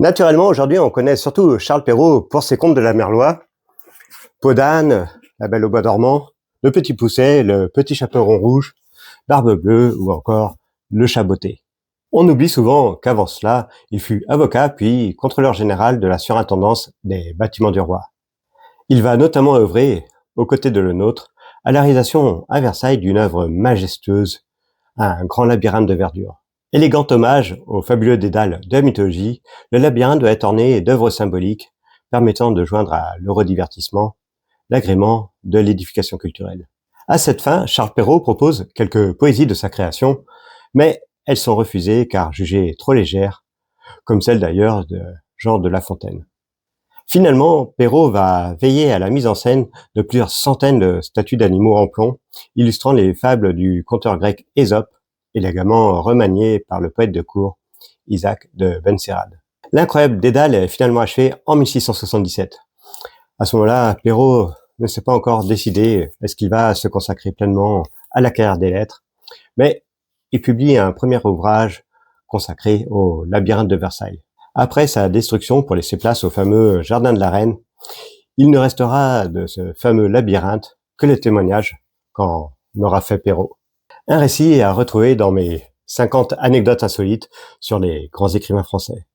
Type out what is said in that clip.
Naturellement, aujourd'hui, on connaît surtout Charles Perrault pour ses contes de la Merlois, Peau d'âne, La Belle au bois dormant, Le Petit Poucet, Le Petit Chaperon rouge, Barbe bleue ou encore Le Chat botté. On oublie souvent qu'avant cela, il fut avocat puis contrôleur général de la surintendance des bâtiments du roi. Il va notamment œuvrer, aux côtés de Le Nôtre, à la réalisation à Versailles d'une œuvre majestueuse, un grand labyrinthe de verdure. Élégant hommage au fabuleux dédale de la mythologie, le labyrinthe doit être orné d'œuvres symboliques permettant de joindre à l'eurodivertissement l'agrément de l'édification culturelle. À cette fin, Charles Perrault propose quelques poésies de sa création, mais elles sont refusées car jugées trop légères, comme celle d'ailleurs de Jean de La Fontaine. Finalement, Perrault va veiller à la mise en scène de plusieurs centaines de statues d'animaux en plomb, illustrant les fables du conteur grec Ésope, élégamment remaniées par le poète de cour Isaac de Benserade. L'incroyable dédale est finalement achevé en 1677. À ce moment-là, Perrault ne s'est pas encore décidé est-ce qu'il va se consacrer pleinement à la carrière des lettres, mais il publie un premier ouvrage consacré au labyrinthe de Versailles. Après sa destruction pour laisser place au fameux jardin de la Reine, il ne restera de ce fameux labyrinthe que le témoignage qu'en aura fait Perrault. Un récit à retrouver dans mes 50 anecdotes insolites sur les grands écrivains français.